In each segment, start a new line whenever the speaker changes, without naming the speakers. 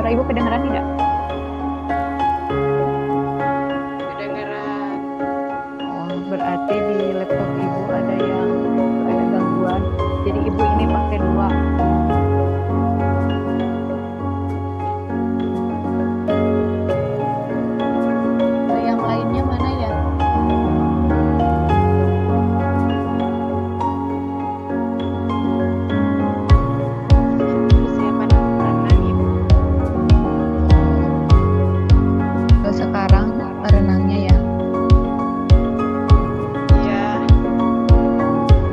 Suara ibu kedengeran tidak?
Kedengeran.
Oh, berarti di laptop ibu ada gangguan. Jadi ibu ini pakai dua. Yang lainnya mana ya?
Persiapan renang ibu.
Sekarang renangnya ya.
Iya,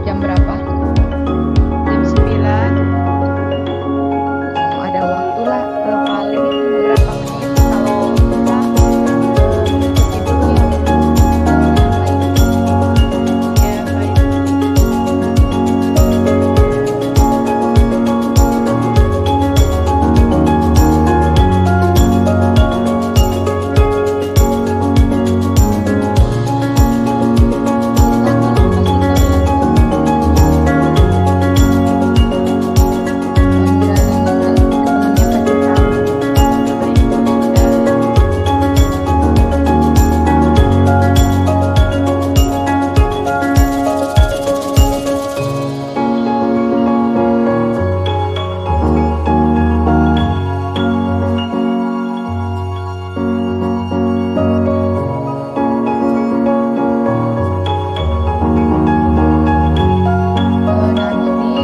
Jam berapa?
jam 9.
Oh, ada waktu lah. Paling beberapa menit kalau bisa ikuti dulu ya.
Ya, baik.
Nanti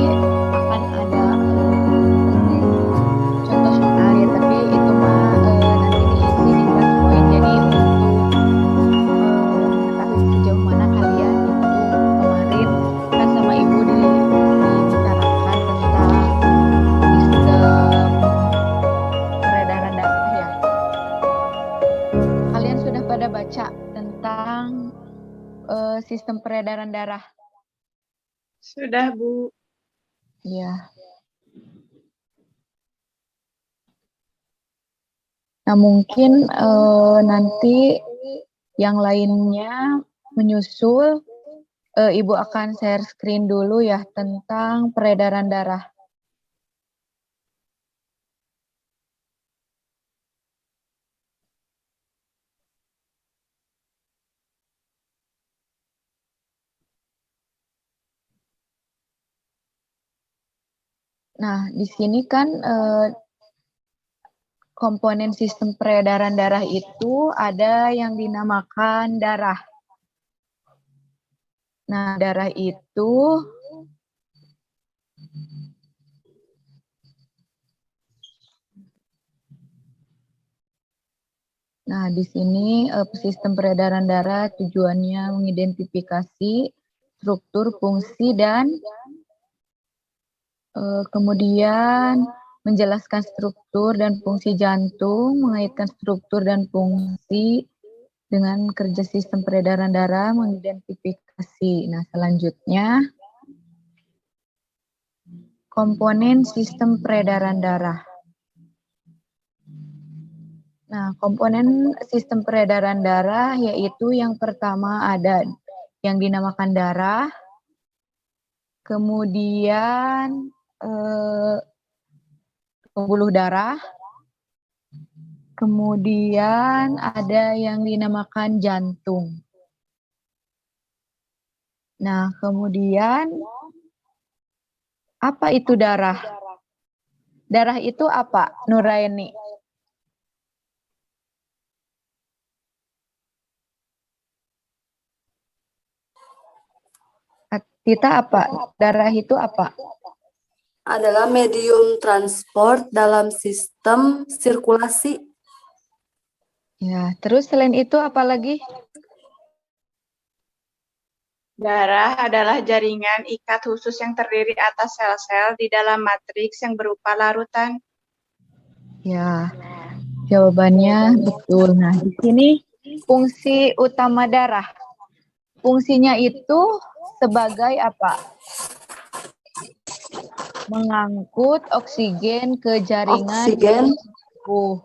akan ada contoh soal ya, tapi itu mah nanti diisi di kelas poin. Jadi untuk mengetahui sejauh mana kalian itu kemarin kan sama ibu dibicarakan tentang sistem peredaran darah ya. Kalian sudah pada baca tentang sistem peredaran darah?
Sudah, Bu.
Ya. Nah, mungkin nanti yang lainnya menyusul. Ibu akan share screen dulu ya tentang peredaran darah. Nah, di sini kan komponen sistem peredaran darah itu ada yang dinamakan darah. Nah, darah itu di sini sistem peredaran darah tujuannya mengidentifikasi struktur, fungsi, dan kemudian menjelaskan struktur dan fungsi jantung, mengaitkan struktur dan fungsi dengan kerja sistem peredaran darah, mengidentifikasi. Nah, selanjutnya komponen sistem peredaran darah. Nah, komponen sistem peredaran darah yaitu yang pertama ada yang dinamakan darah, kemudian pembuluh darah, kemudian ada yang dinamakan jantung. Nah, kemudian apa itu darah? Darah itu apa, Nuraini? Tita apa? Darah itu apa?
Adalah medium transport dalam sistem sirkulasi.
Ya, terus selain itu apa lagi?
Darah adalah jaringan ikat khusus yang terdiri atas sel-sel di dalam matriks yang berupa larutan.
Ya, jawabannya betul. Nah, di sini fungsi utama darah. Fungsinya itu sebagai apa? Mengangkut oksigen ke jaringan tubuh.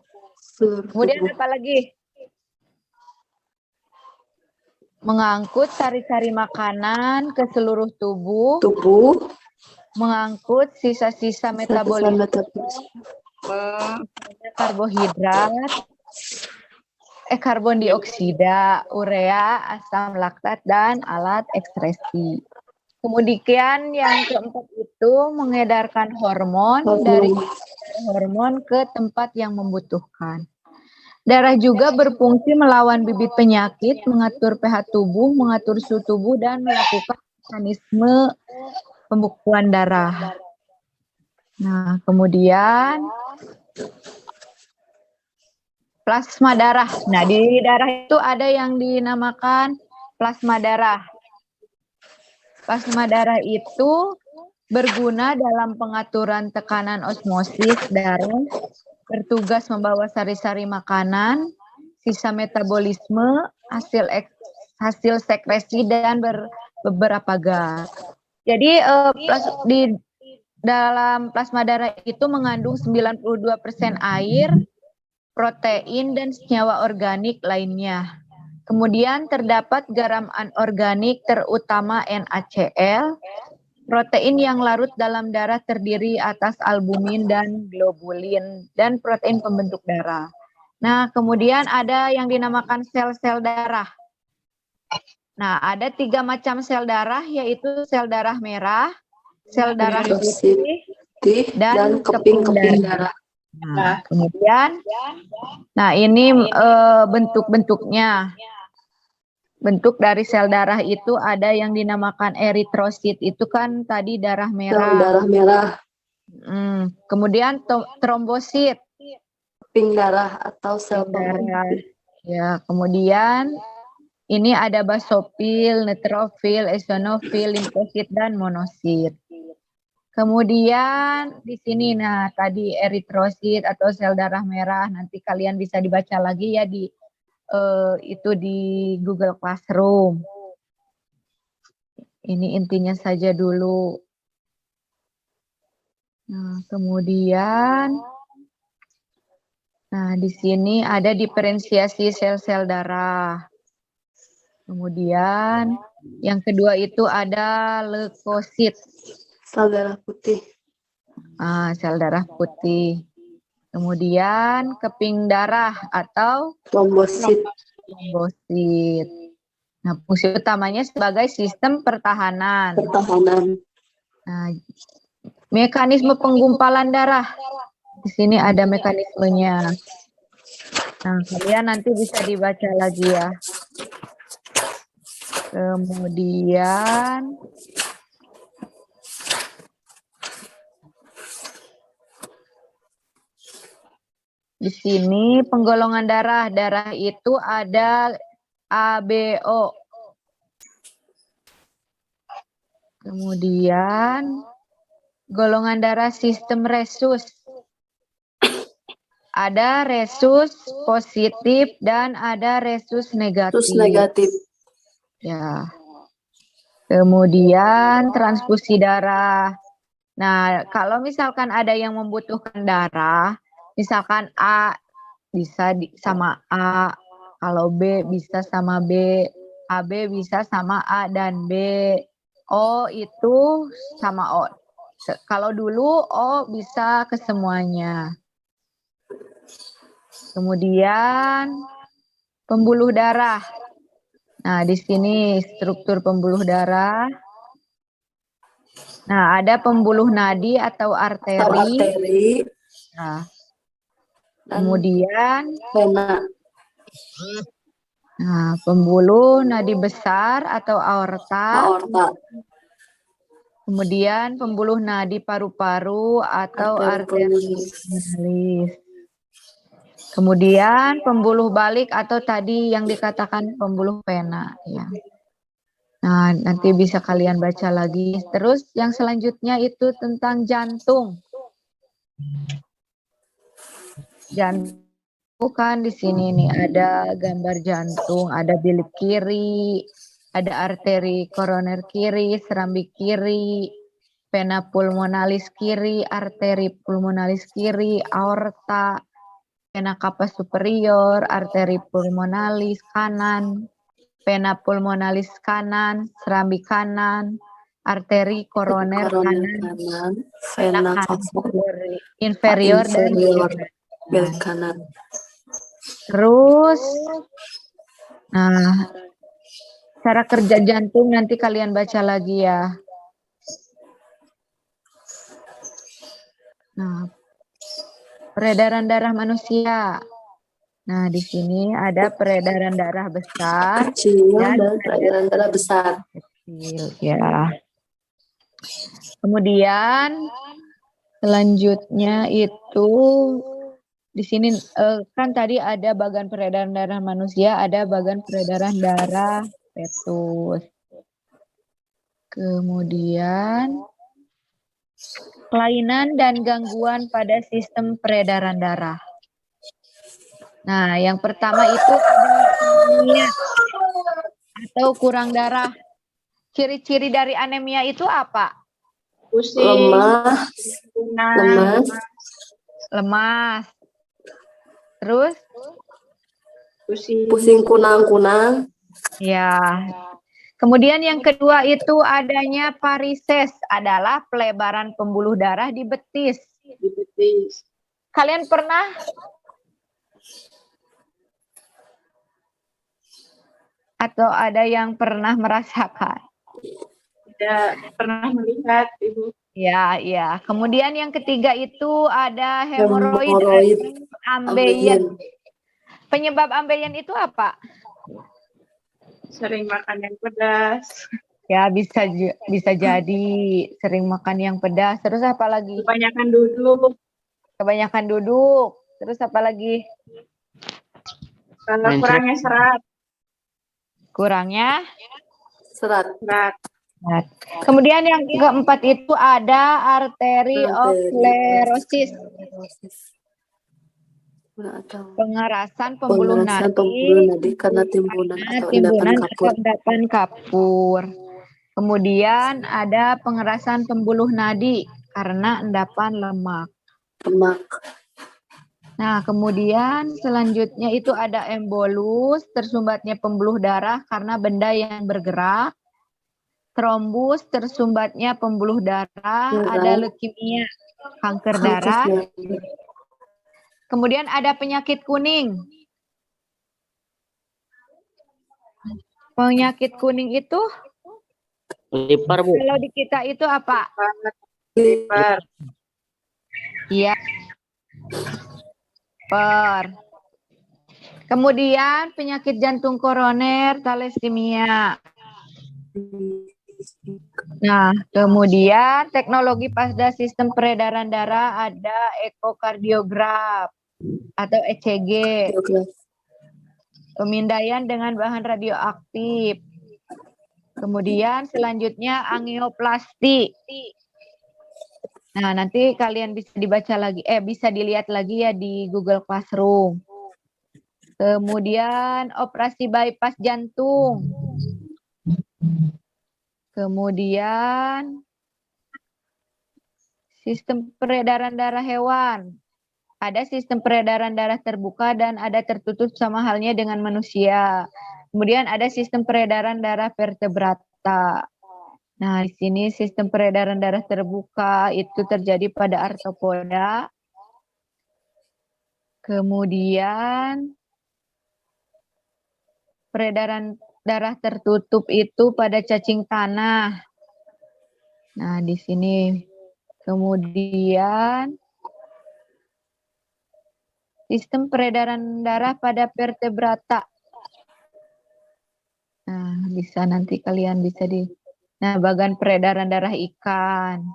Kemudian apa lagi? Mengangkut sari-sari makanan ke seluruh tubuh. Mengangkut sisa-sisa metabolisme karbohidrat, karbon dioksida, urea, asam laktat, dan alat ekskresi. Kemudian yang keempat itu mengedarkan hormon dari hormon ke tempat yang membutuhkan. Darah juga berfungsi melawan bibit penyakit, mengatur pH tubuh, mengatur suhu tubuh, dan melakukan mekanisme pembekuan darah. Nah, kemudian plasma darah. Nah, di darah itu ada yang dinamakan plasma darah. Plasma darah itu berguna dalam pengaturan tekanan osmosis darah, bertugas membawa sari-sari makanan, sisa metabolisme, hasil sekresi, dan beberapa gas. Jadi di dalam plasma darah itu mengandung 92% air, protein, dan senyawa organik lainnya. Kemudian terdapat garam anorganik terutama NaCl. Protein yang larut dalam darah terdiri atas albumin dan globulin dan protein pembentuk darah. Nah, kemudian ada yang dinamakan sel-sel darah. Nah, ada 3 macam sel darah, yaitu sel darah merah, sel darah putih, dan keping darah. Nah, kemudian, ini bentuk-bentuknya. Bentuk dari sel darah itu ada yang dinamakan eritrosit, itu kan tadi darah merah.
Darah merah.
Kemudian trombosit,
Keping darah atau sel darah.
Ya, kemudian ini ada basofil, neutrofil, eosinofil, limfosit, dan monosit. Kemudian di sini, nah tadi eritrosit atau sel darah merah, nanti kalian bisa dibaca lagi ya itu di Google Classroom. Ini intinya saja dulu. Nah, kemudian, di sini ada diferensiasi sel-sel darah. Kemudian, yang kedua itu ada leukosit.
Sel darah putih.
Sel darah putih. Kemudian keping darah atau
trombosit.
Nah, fungsi utamanya sebagai sistem pertahanan. Nah, mekanisme penggumpalan darah. Di sini ada mekanismenya. Nah, kalian nanti bisa dibaca lagi ya. Kemudian di sini penggolongan darah. Darah itu ada ABO. Kemudian golongan darah sistem resus. Ada resus positif dan ada resus negatif. Ya. Kemudian transfusi darah. Nah, kalau misalkan ada yang membutuhkan darah, misalkan A bisa sama A, kalau B bisa sama B, AB bisa sama A dan B, O itu sama O. Kalau dulu O bisa ke semuanya. Kemudian pembuluh darah. Nah, di sini struktur pembuluh darah. Nah, ada pembuluh nadi atau arteri. Nah, kemudian
vena.
Nah, pembuluh nadi besar atau aorta. Kemudian pembuluh nadi paru-paru atau arteri pulmonalis. Kemudian pembuluh balik atau tadi yang dikatakan pembuluh vena ya. Nah, nanti bisa kalian baca lagi. Terus yang selanjutnya itu tentang jantung. Jantung kan di sini nih ada gambar jantung, ada bilik kiri, ada arteri koroner kiri, serambik kiri, vena pulmonalis kiri, arteri pulmonalis kiri, aorta, vena cava superior, arteri pulmonalis kanan, vena pulmonalis kanan, serambik kanan, arteri koroner kanan, vena cava inferior dan
belok kanan.
Terus, nah, cara kerja jantung nanti kalian baca lagi ya. Nah, peredaran darah manusia. Nah, di sini ada peredaran darah besar
Kecil
dan
dan peredaran darah besar.
kecil ya. Kemudian selanjutnya itu di sini kan tadi ada bagan peredaran darah manusia, ada bagan peredaran darah fetus. Kemudian kelainan dan gangguan pada sistem peredaran darah. Nah, yang pertama itu ada anemia atau kurang darah. Ciri-ciri dari anemia itu apa?
Pusing,
Lemah,
lemas,
Lemas. Terus?
pusing kunang-kunang,
Ya. Kemudian yang kedua itu adanya varises, adalah pelebaran pembuluh darah di betis.
di betis.
Kalian pernah atau ada yang pernah merasakan?
Tidak pernah melihat, Ibu.
Ya, ya. Kemudian yang ketiga itu ada hemoroid
hemoroid,
ambeien. Penyebab ambeien itu apa?
Sering makan yang pedas,
Ya, bisa jadi sering makan yang pedas. Terus apa lagi?
kebanyakan duduk,
Kebanyakan duduk. Terus apa lagi?
kalau kurangnya serat.
Kurangnya
serat,
Serat.
Kemudian yang keempat itu ada arteriosklerosis, pengerasan pembuluh nadi
karena timbunan atau
endapan kapur. Kemudian ada pengerasan pembuluh nadi karena endapan lemak. Nah, kemudian selanjutnya itu ada embolus, tersumbatnya pembuluh darah karena benda yang bergerak. Trombus, tersumbatnya pembuluh darah, ada leukemia, kanker darah. Kemudian ada penyakit kuning. Penyakit kuning itu
Lipar, Bu.
kalau di kita itu apa?
Liver.
Iya. Kemudian penyakit jantung koroner, thalassemia. Nah, kemudian teknologi pada sistem peredaran darah ada ekokardiograf atau ECG. Pemindaian dengan bahan radioaktif. Kemudian selanjutnya angioplasti. Nah, nanti kalian bisa dibaca lagi, bisa dilihat lagi ya di Google Classroom. Kemudian operasi bypass jantung. Kemudian sistem peredaran darah hewan. Ada sistem peredaran darah terbuka dan ada tertutup sama halnya dengan manusia. Kemudian ada sistem peredaran darah vertebrata. Nah, di sini sistem peredaran darah terbuka itu terjadi pada arthropoda. Kemudian peredaran darah tertutup itu pada cacing tanah. Nah, di sini. Kemudian sistem peredaran darah pada vertebrata. Nah, bisa nanti kalian bisa di. Nah, bagan peredaran darah ikan.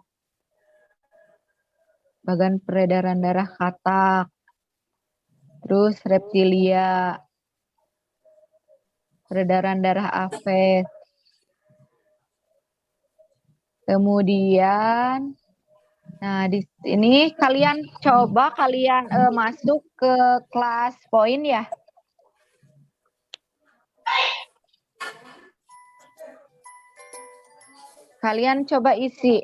Bagan peredaran darah katak. Terus reptilia. Peredaran darah aves. Kemudian, nah di sini kalian coba masuk ke kelas poin ya. Kalian coba isi.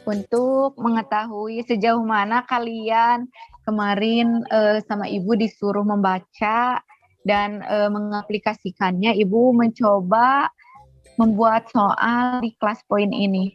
Untuk mengetahui sejauh mana kalian kemarin sama Ibu disuruh membaca dan mengaplikasikannya, Ibu mencoba membuat soal di kelas poin ini.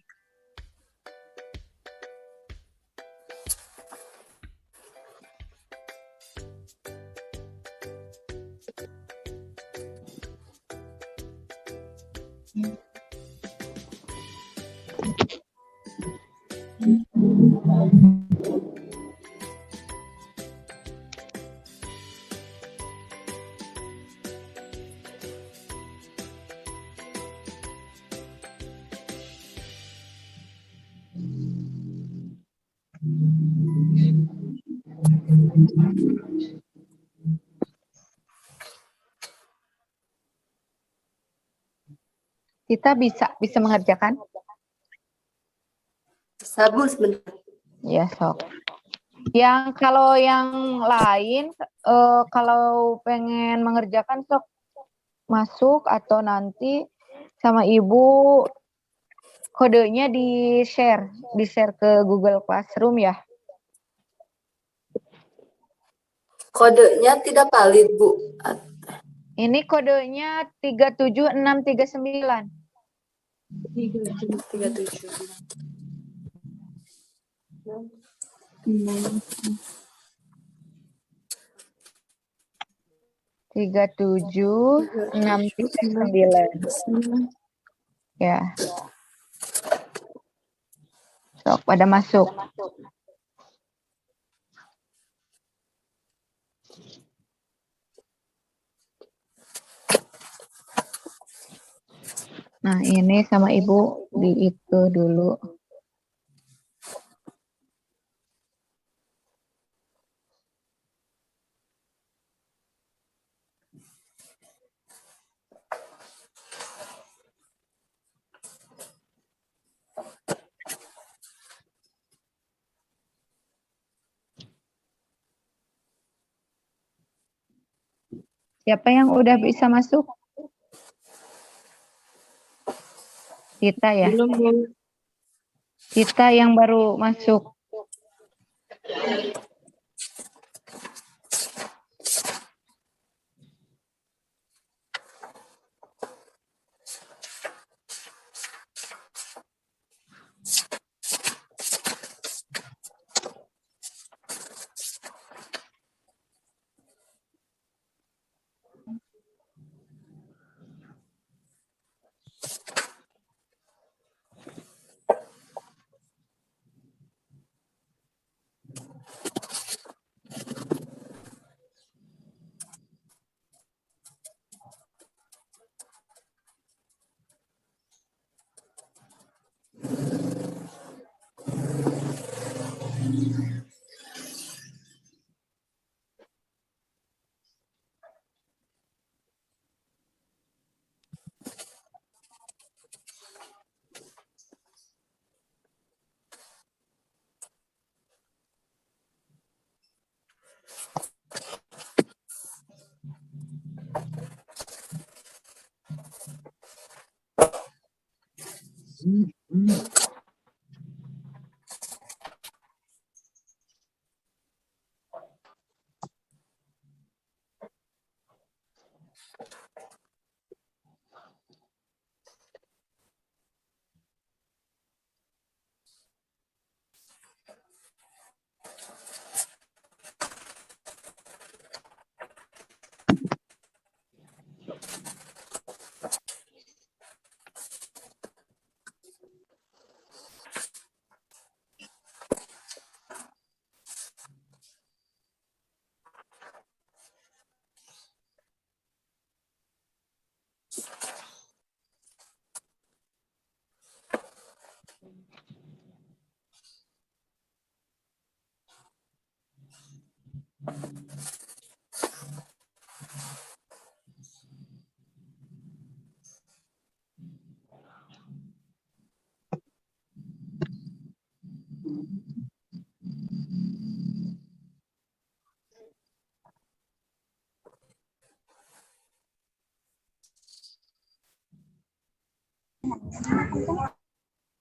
Kita bisa mengerjakan?
Sabu sebentar.
Ya, sok. Kalau yang lain, kalau pengen mengerjakan sok masuk atau nanti sama ibu kodenya di-share ke Google Classroom ya.
Kodenya tidak valid, Bu.
Ini kodenya 37639.
37.
37639. Ya. Sok pada masuk. Nah, ini sama ibu di itu dulu. Siapa yang udah bisa masuk? Kita ya?
Belum, Bu.
Kita yang baru masuk.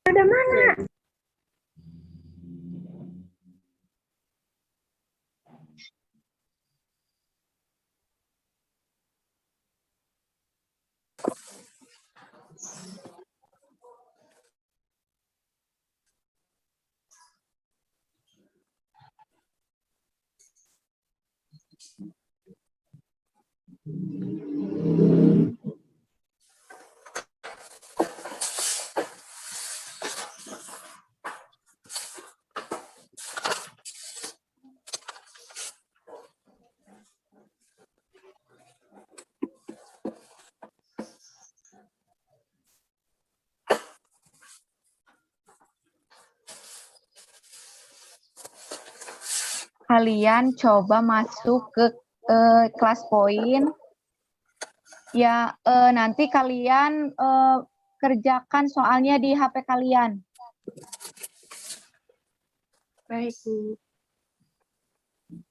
Ada mana?
kalian coba masuk ke kelas poin. Ya, nanti kalian kerjakan soalnya di HP kalian.
Baik, Bu.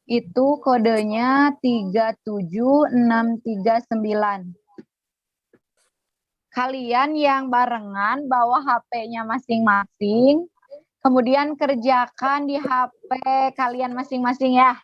Itu kodenya 37639. Kalian yang barengan bawa HP-nya masing-masing, kemudian kerjakan di HP kalian masing-masing ya.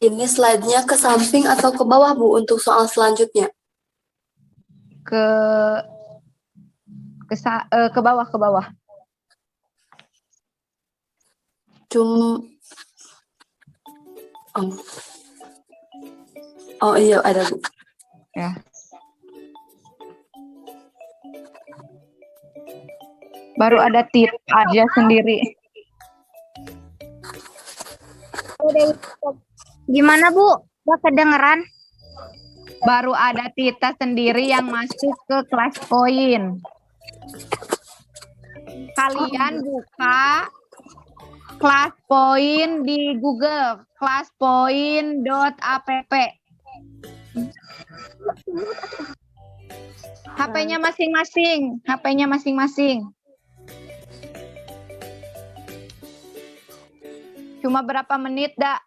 Ini slide-nya ke samping atau ke bawah, Bu, untuk soal selanjutnya?
Ke bawah, ke bawah.
Oh. Oh iya, ada, Bu.
Ya. Baru ada tip aja sendiri.
Gimana, Bu? Udah kedengeran?
Baru ada Tita sendiri yang masuk ke kelas poin. Kalian buka kelas poin di Google, kelaspoin.app. HP-nya masing-masing, HP-nya masing-masing. Cuma berapa menit, Dak?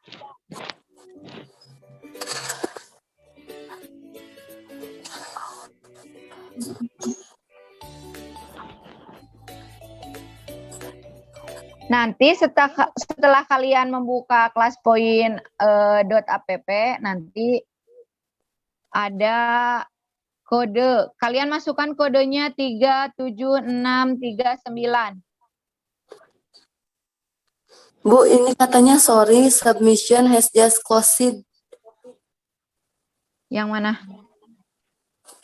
Nanti setelah kalian membuka kelas poin .app, nanti ada kode. Kalian masukkan kodenya 37639.
Bu, ini katanya sorry, submission has just closed.
Yang mana?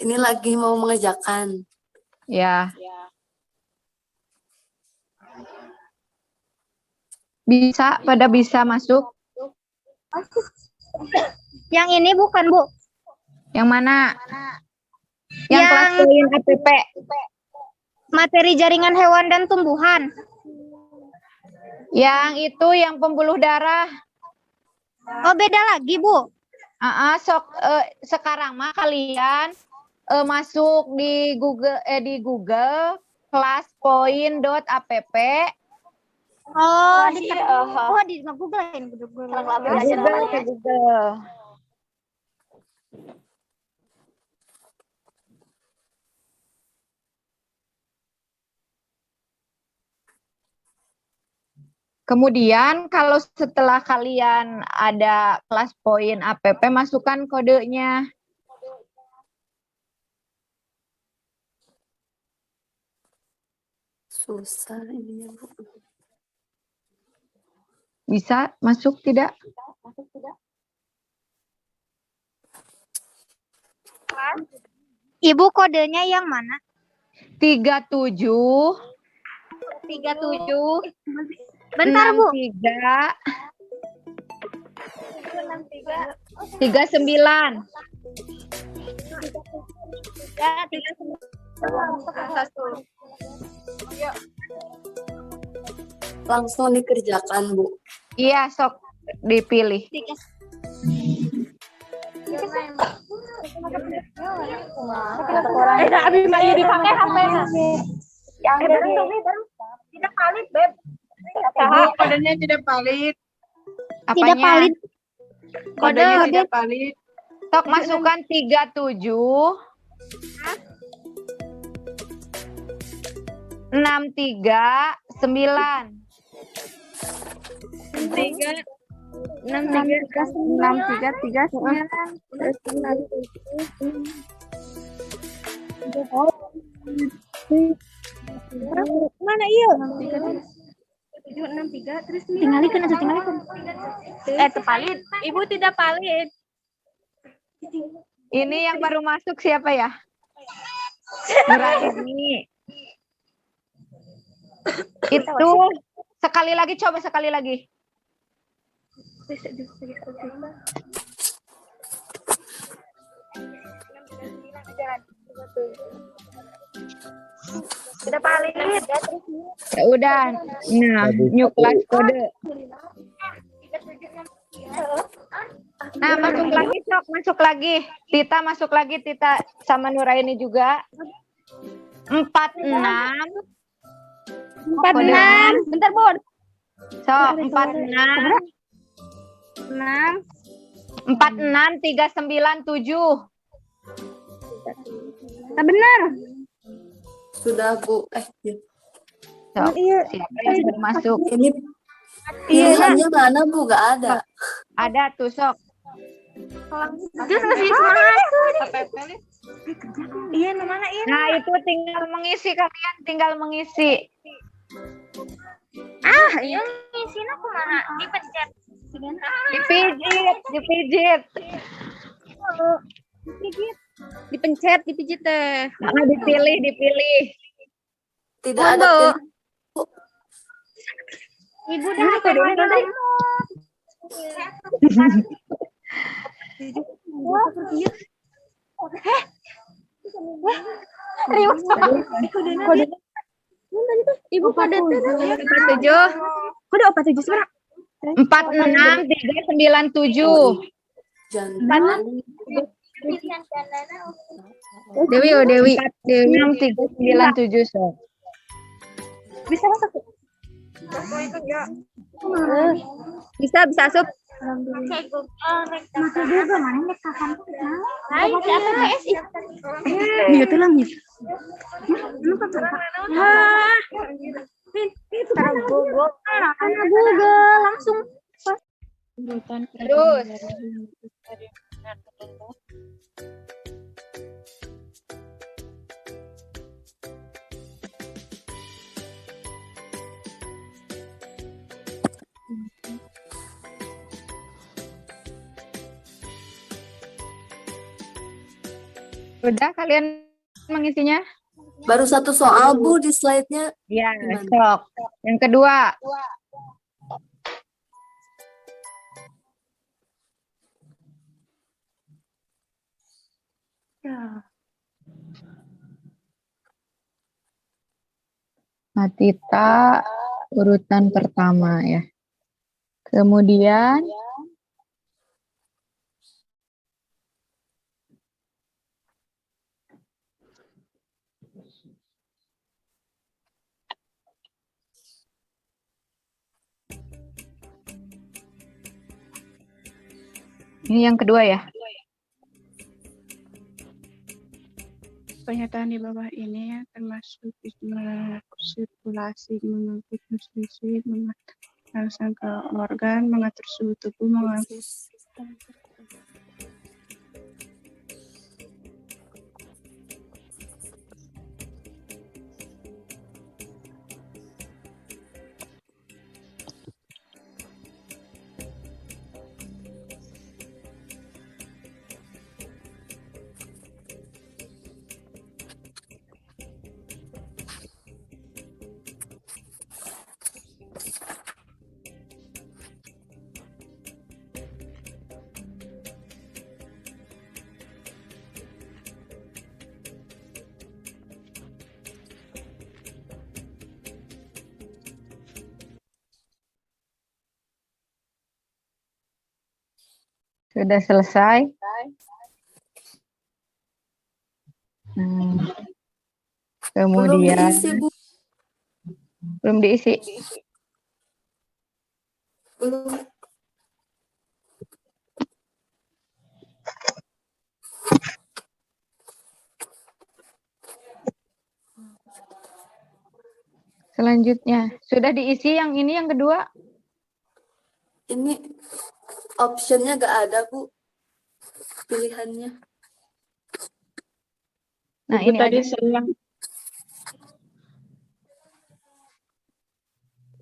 Ini lagi mau mengerjakan.
Ya. Pada bisa masuk.
Yang ini bukan, Bu.
Yang mana? Yang kelas poin APP.
Materi jaringan hewan dan tumbuhan.
Yang itu yang pembuluh darah.
Oh, beda lagi, Bu.
Sekarang mah kalian masuk di Google kelaspoin.app.
Oh, di Google.
Ke Google. Kemudian kalau setelah kalian ada kelas poin APP, masukkan kodenya.
Susah ini ya, Bu.
Bisa masuk tidak?
Ibu, kodenya yang mana?
37
Bentar, Bu.
39.
Langsung dikerjakan, Bu.
Iya, sok dipilih.
dipakai HP-nya. Tidak valid, Beb.
Kodenya tidak valid.
Tidak
Apanya?
valid.
Kodenya tidak valid.
Sok masukkan 37 639.
6339. Mana iya? 763 terus tinggalkan.
Valid. Ibu tidak valid.
Ini yang baru masuk siapa ya? Nuraini. Itu sekali lagi, coba sekali lagi.
Udah paling ya terus
Ya udah. Nah, new class kode. Nah, masuk lagi, Sok, masuk lagi. Tita masuk lagi, Tita sama Nuraini juga. 46.
46. Bentar, Bun.
Sok, 46.
6.
46397.
Nah, benar.
Sudah, Bu. Ya.
Sok,
Iya.
siapa yang sudah masuk?
Ini pilihannya mana, Bu? Gak ada.
Ada tuh, Sok.
Terus masih semangat. Iya, mana iya.
Nah, itu tinggal mengisi, kalian tinggal mengisi.
Yang ngisiin aku mana? Dipencet.
Dipijit, dipijit.
Dipencet, dipijit teh.
Nah, dipilih, dipilih.
Tidak ada pilihan.
Ibu udah ada. Ibu kode 47. Kode 47 sebenarnya.
46397.
Jangan.
Dewi, oh Dewi.
46397, Sok.
Bisa masuk. Bisa asup. Masuk juga mana nek kapan siapa PSI? Iya tuh lang. Google langsung.
Terus. Udah kalian mengisinya?
Baru satu soal, Bu, di slide-nya.
Ya,
Gimana?
Sok. Yang kedua. Matita urutan pertama ya. Kemudian ini yang kedua ya.
Pernyataan di bawah ini ya, termasuk sirkulasi, mengangkut nutrisi, merangsang ke organ, mengatur suhu tubuh, mengatur
Sudah selesai.
Belum
Kemudian
diisi, Bu.
belum diisi.
Belum.
Selanjutnya, sudah diisi yang ini yang kedua?
Ini optionnya gak ada, Bu. Pilihannya.
Nah,
Ibu
ini
tadi
aja.
saya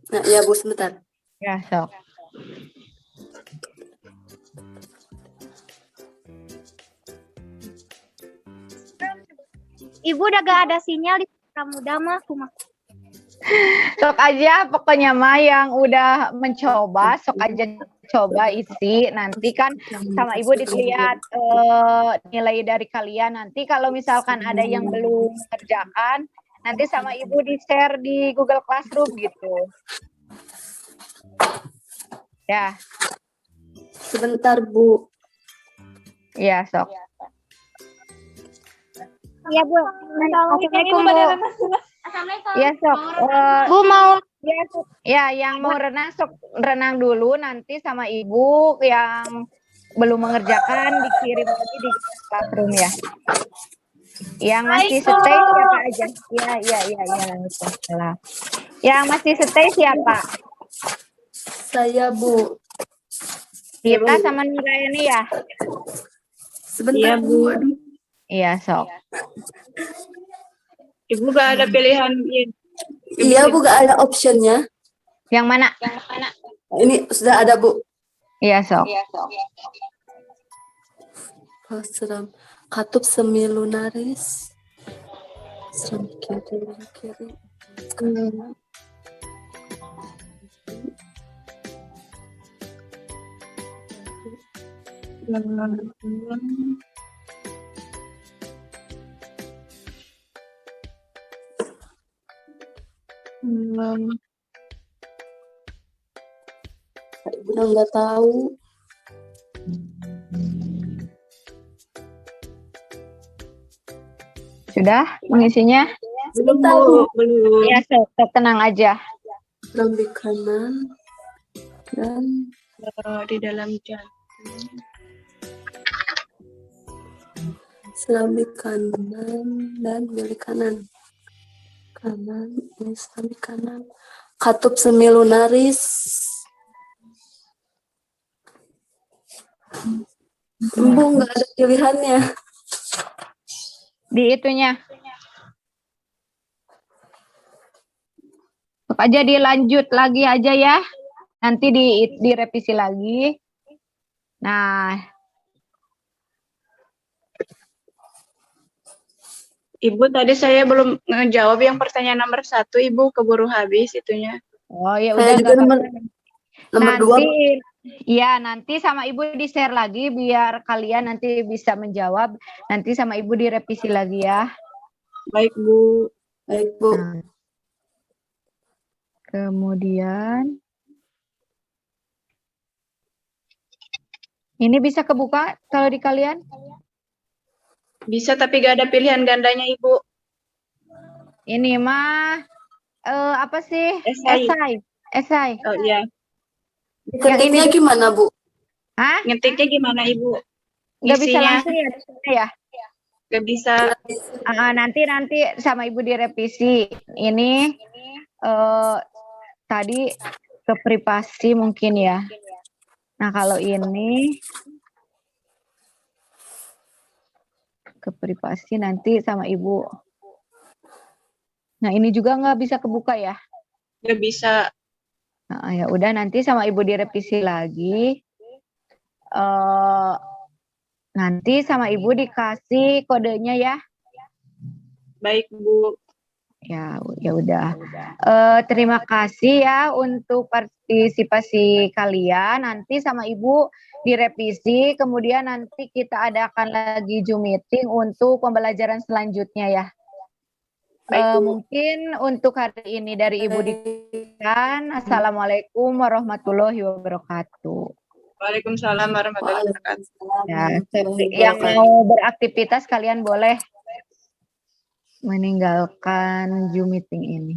Nah, ya, Bu, sebentar.
Ya, Sok.
Ibu udah gak ada sinyal di Pramuda mah, aku mah.
Sok aja pokoknya mah yang udah mencoba, sok aja coba isi. Nanti kan sama ibu dilihat nilai dari kalian. Nanti kalau misalkan ada yang belum mengerjakan, nanti sama ibu di-share di Google Classroom gitu. Ya,
Sebentar, Bu.
ya sok.
Iya, Bu. Assalamualaikum, Bu. Assalamualaikum.
Ya sok.
Bu mau
Ya, sok. Ya, yang mau renang sok renang dulu. Nanti sama ibu yang belum mengerjakan dikirim lagi di Google Classroom ya. Yang masih stay siapa aja? Ya. Salah. Yang masih stay siapa?
Saya, Bu.
Kita sama Nurayani ya?
Sebentar, Bu. Aduh.
Iya, sok.
Ibu gak ada pilihan.
Iya, Bu, gak ada optionnya.
Yang mana?
Ini sudah ada, Bu.
Iya, sok.
Oh, seram. Katup semi lunaris. Seram kiri. Ibu udah nggak tahu.
Sudah mengisinya?
Belum tahu.
Belum.
Iya, sok. Tenang aja.
Serambi kanan dan
Di dalam jantung.
serambi kanan dan jari kanan. Ini serambi kanan. Katup semi lunaris. Bu, nggak ada pilihannya.
Di itunya. Sok aja dilanjut lagi aja ya. Nanti direvisi lagi. Nah,
Ibu tadi saya belum ngejawab yang pertanyaan nomor 1, Ibu keburu habis itunya.
oh ya
Saya
udah
juga
nggak apa-apa.
nomor 2.
Nanti sama ibu di-share lagi biar kalian nanti bisa menjawab. Nanti sama ibu direvisi lagi ya.
Baik, Bu.
Baik, Bu.
Nah. Kemudian ini bisa kebuka kalau di kalian?
Bisa tapi gak ada pilihan gandanya, Ibu.
Ini mah apa sih? Esai.
Oh iya.
Ketiknya gimana, Bu?
Hah?
Ngetiknya gimana, Ibu?
Nggak bisa
Isinya
langsung ya di sana ya?
gak bisa.
Nanti sama ibu direvisi. Ini tadi ke privasi mungkin ya. Nah kalau ini ke privasi nanti sama ibu. Nah ini juga nggak bisa kebuka ya?
Gak bisa.
Nah, ya udah nanti sama ibu direvisi lagi. Nanti sama ibu dikasih kodenya ya.
Baik, Bu.
Ya udah. Terima kasih ya untuk partisipasi kalian. Nanti sama ibu direvisi, kemudian nanti kita adakan lagi Zoom meeting untuk pembelajaran selanjutnya ya.
Baik, Bu.
Mungkin untuk hari ini dari Ibu Dikan. Assalamualaikum warahmatullahi wabarakatuh.
Waalaikumsalam warahmatullahi wabarakatuh.
Ya, yang mau beraktivitas kalian boleh meninggalkan Zoom meeting ini.